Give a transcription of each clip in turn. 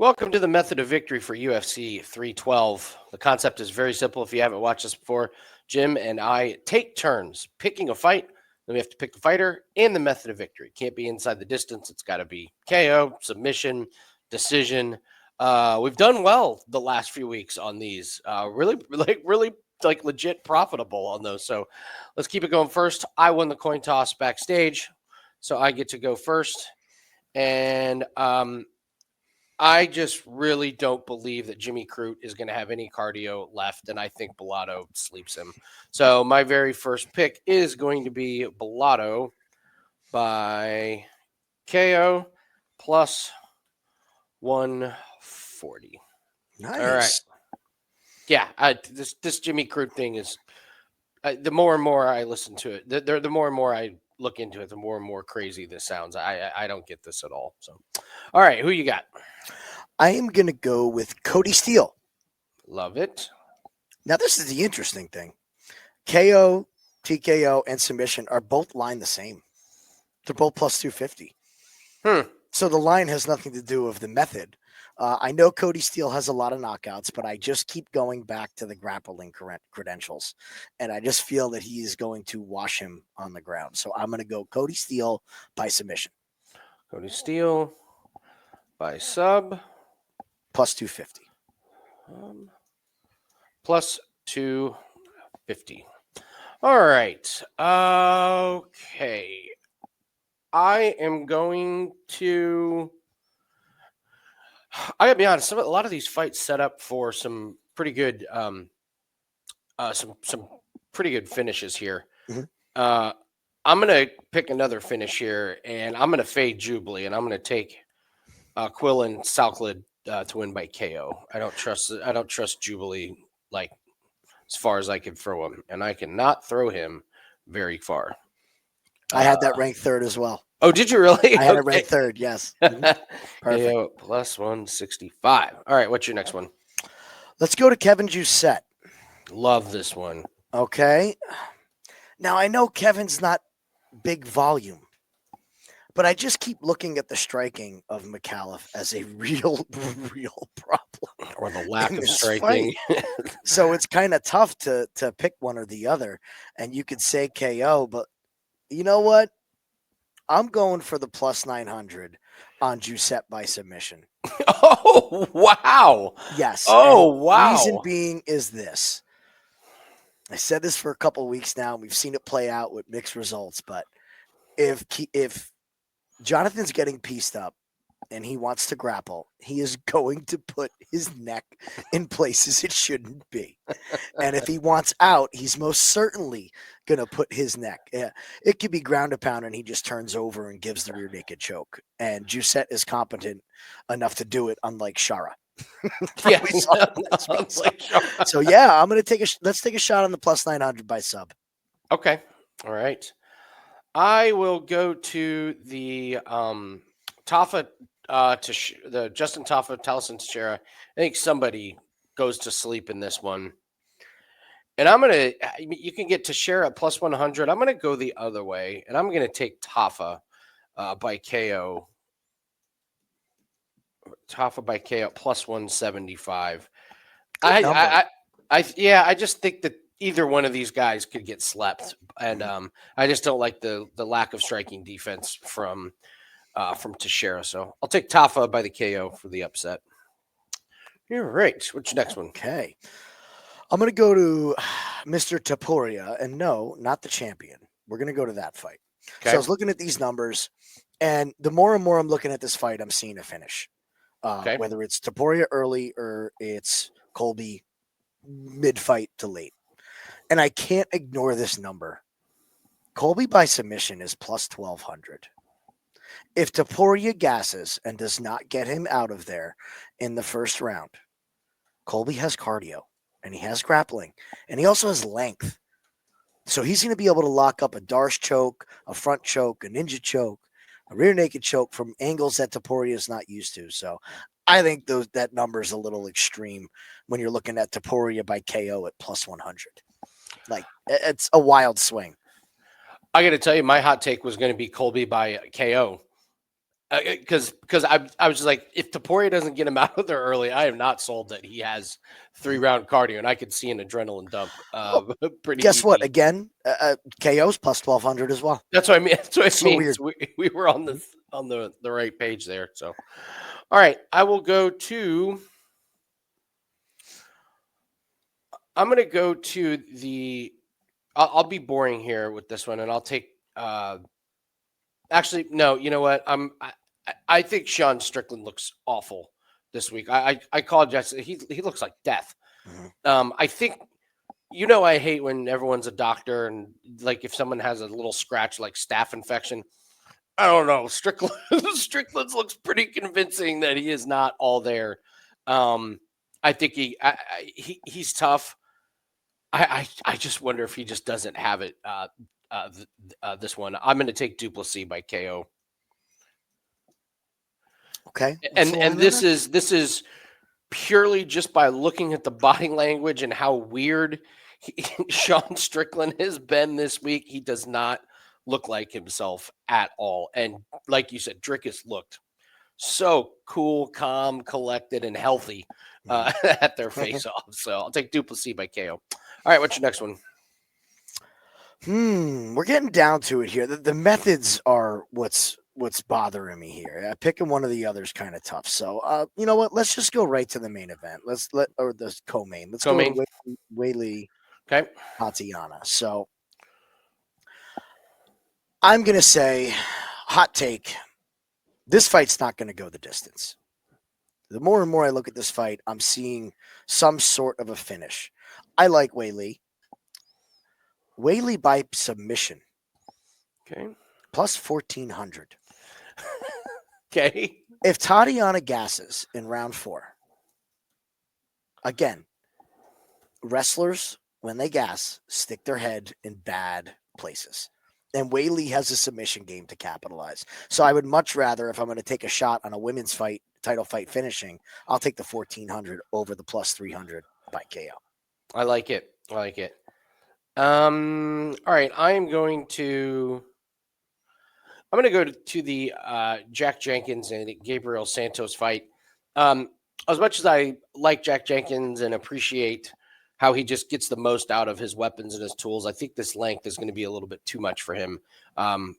Welcome to the method of victory for UFC 312. The concept is very simple. If you haven't watched this before, Jim and I take turns picking a fight. Then we have to pick the fighter and the method of victory. Can't be inside the distance. It's got to be KO, submission, decision. We've done well the last few weeks on these. Really legit profitable on those. So let's keep it going first. I won the coin toss backstage, so I get to go first. And I just really don't believe that Jimmy Crute is going to have any cardio left, and I think Bellato sleeps him. So my very first pick is going to be Bellato by KO plus 140. Nice. All right. Yeah, this Jimmy Crute thing is the more and more I listen to it, the more and more I look into it, the more and more crazy this sounds. I don't get this at all. So, all right, who you got? I am going to go with Cody Steele. Love it. Now, this is the interesting thing. KO, TKO, and submission are both lined the same. They're both plus 250. So the line has nothing to do with the method. I know Cody Steele has a lot of knockouts, but I just keep going back to the grappling credentials. And I just feel that he is going to wash him on the ground. So I'm going to go Cody Steele by submission. Cody Steele by sub. Plus 250. Plus 250. All right. Okay. I am going to. I gotta be honest. A lot of these fights set up for some pretty good, some pretty good finishes here. Mm-hmm. I'm gonna pick another finish here, and I'm gonna fade Jubli, and I'm gonna take Quillan Salkilld to win by KO. I don't trust Jubli like as far as I can throw him, and I cannot throw him very far. I had that ranked third as well. Oh, did you really? I had it ranked third, yes. Perfect. KO plus 165. All right, what's your next one? Let's go to Kevin Jousset. Love this one. Okay. Now, I know Kevin's not big volume, but I just keep looking at the striking of Micallef as a real problem. Or the lack of striking. So it's kind of tough to pick one or the other. And you could say KO, but you know what? I'm going for the plus 900 on Jousset by submission. Oh, wow. Yes. Oh, wow. Reason being is this. I said this for a couple of weeks now. We've seen it play out with mixed results, but if Jonathan's getting pieced up and he wants to grapple, he is going to put his neck in places it shouldn't be. And if he wants out, he's most certainly going to put his neck. It could be ground and pound and he just turns over and gives the rear naked choke. And Jousset is competent enough to do it, unlike Shara. Yeah. So yeah, I'm going to let's take a shot on the plus 900 by sub. Okay. All right. I will go to the Tafa the Justin Tafa, Tallison Teixeira. I think somebody goes to sleep in this one. And you can get Teixeira at plus 100. I'm going to go the other way, and I'm going to take Tafa by KO. Tafa by KO plus 175. I just think that either one of these guys could get slept, and I just don't like the lack of striking defense from Teixeira. So I'll take Tafa by the KO for the upset. You're right. What's your next one? Okay. I'm going to go to Mr. Topuria, and no, not the champion. We're going to go to that fight. Okay. So I was looking at these numbers, and the more and more I'm looking at this fight, I'm seeing a finish. Whether it's Topuria early or it's Colby mid-fight to late. And I can't ignore this number. Colby by submission is plus 1,200. If Topuria gasses and does not get him out of there in the first round, Colby has cardio, and he has grappling, and he also has length. So he's going to be able to lock up a Darce choke, a front choke, a ninja choke, a rear naked choke from angles that Topuria is not used to. So I think that number is a little extreme when you're looking at Topuria by KO at plus 100. Like, it's a wild swing. I got to tell you, my hot take was going to be Colby by KO. Because I was just like, if Topuria doesn't get him out of there early, I am not sold that he has 3-round cardio, and I could see an adrenaline dump. Pretty. Guess what? easy. Again, KO's plus 1200 as well. That's what I mean. That's what I So mean. weird. So we were on the right page there. So, all right, I will go to. I'm going to go to the. I'll be boring here with this one, and I'll take. Actually, no. You know what? I think Sean Strickland looks awful this week. I called Jesse. He looks like death. Mm-hmm. I think. I hate when everyone's a doctor and like if someone has a little scratch like staph infection. I don't know. Strickland's looks pretty convincing that he is not all there. I think he's tough. I just wonder if he just doesn't have it. This one, I'm going to take Duplessis by KO. Okay, and this is purely just by looking at the body language and how weird Sean Strickland has been this week. He does not look like himself at all. And like you said, Drickus looked so cool, calm, collected, and healthy at their face-off. So I'll take Duplessis by KO. All right, what's your next one? We're getting down to it here. The methods are what's bothering me here. Picking one of the others kind of tough. So you know what? Let's just go right to the main event. Or the co-main. Let's go to Weili. Okay. Tatiana. So I'm gonna say, hot take. This fight's not going to go the distance. The more and more I look at this fight, I'm seeing some sort of a finish. I like Weili. Weili by submission. Okay. Plus 1,400. Okay. If Tatiana gasses in round 4, again, wrestlers, when they gas, stick their head in bad places. And Weili has a submission game to capitalize. So I would much rather, if I'm going to take a shot on a women's fight, title fight finishing, I'll take the 1,400 over the plus 300 by KO. I like it. All right. I'm going to go to the Jack Jenkins and Gabriel Santos fight. As much as I like Jack Jenkins and appreciate how he just gets the most out of his weapons and his tools, I think this length is going to be a little bit too much for him.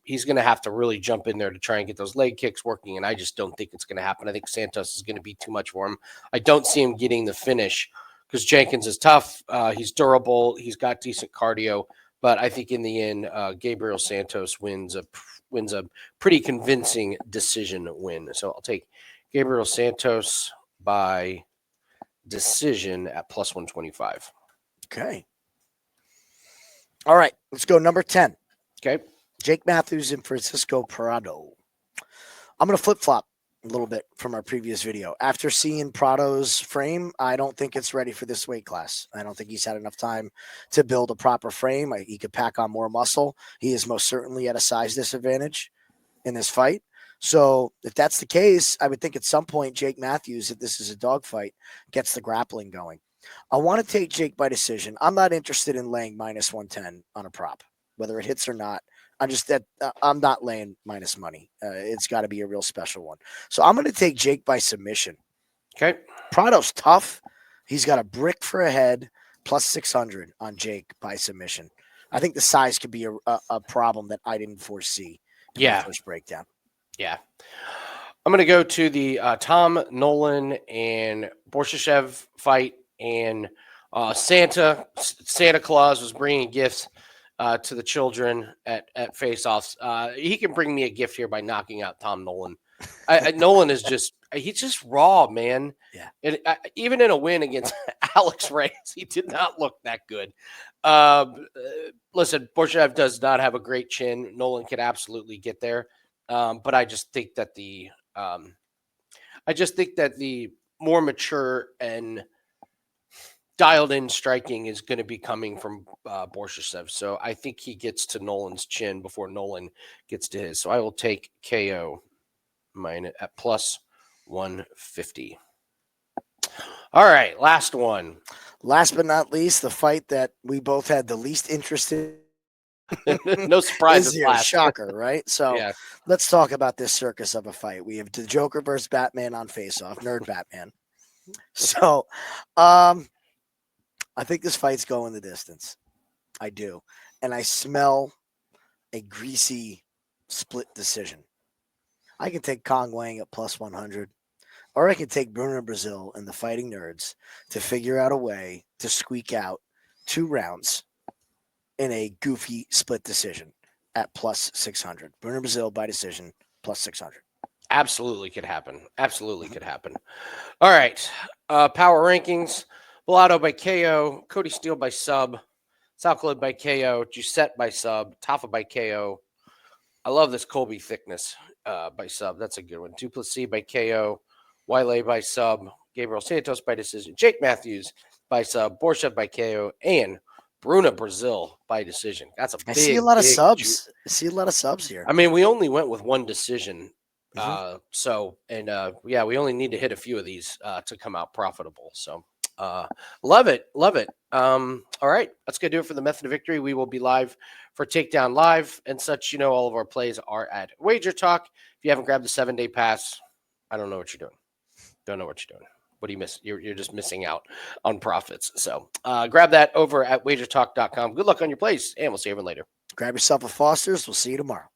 He's going to have to really jump in there to try and get those leg kicks working, and I just don't think it's going to happen. I think Santos is going to be too much for him. I don't see him getting the finish because Jenkins is tough. He's durable. He's got decent cardio, but I think in the end, Gabriel Santos wins a pretty convincing decision win. So I'll take Gabriel Santos by decision at plus 125. Okay. All right. Let's go number 10. Okay. Jake Matthews and Francisco Prado. I'm going to flip-flop a little bit from our previous video. After seeing Prado's frame, I don't think it's ready for this weight class. I don't think he's had enough time to build a proper frame. He could pack on more muscle. He is most certainly at a size disadvantage in this fight. So if that's the case, I would think at some point Jake Matthews, if this is a dogfight, gets the grappling going. I want to take Jake by decision. I'm not interested in laying minus 110 on a prop, whether it hits or not. I'm not laying minus money. It's got to be a real special one. So I'm going to take Jake by submission. Okay. Prado's tough. He's got a brick for a head, plus 600 on Jake by submission. I think the size could be a problem that I didn't foresee in the first breakdown. Yeah. I'm going to go to the Tom, Nolan, and Borshchev fight. And Santa Claus was bringing gifts to the children at face-offs. He can bring me a gift here by knocking out Tom Nolan. Nolan is he's just raw, man. Yeah. And even in a win against Alex Reyes, he did not look that good. Listen, Borshchev does not have a great chin. Nolan could absolutely get there. But I just think that the more mature and dialed in striking is going to be coming from Borshchev. So I think he gets to Nolan's chin before Nolan gets to his. So I will take KO mine at plus 150. All right, last one. Last but not least, the fight that we both had the least interest in No surprises. Is here, shocker, right? So Yeah. let's talk about this circus of a fight. We have the Joker versus Batman on face-off, Nerd Batman. So, I think this fight's going the distance. I do, and I smell a greasy split decision. I can take Cong Wang at plus 100, or I can take Bruna Brasil and the Fighting Nerds to figure out a way to squeak out 2 rounds in a goofy split decision at plus 600. Bruna Brasil by decision plus 600. Absolutely could happen. Absolutely could happen. All right. Power rankings. Bellato by KO. Cody Steele by sub. Salkilld by KO. Jousset by sub. Tafa by KO. I love this Colby Thicknesse by sub. That's a good one. Duplessis by KO. Wiley by sub. Gabriel Santos by decision. Jake Matthews by sub. Borshchev by KO. And Bruna Brasil by decision. That's a big, I see a lot of subs. I see a lot of subs here. I mean, we only went with 1 decision. Mm-hmm. We only need to hit a few of these to come out profitable. So love it. Love it. All right. That's going to do it for the Method of Victory. We will be live for Takedown Live and such. All of our plays are at Wager Talk. If you haven't grabbed the 7-day pass, I don't know what you're doing. Don't know what you're doing. What do you miss? You're just missing out on profits. So grab that over at wagertalk.com. Good luck on your plays, and we'll see everyone later. Grab yourself a Foster's. We'll see you tomorrow.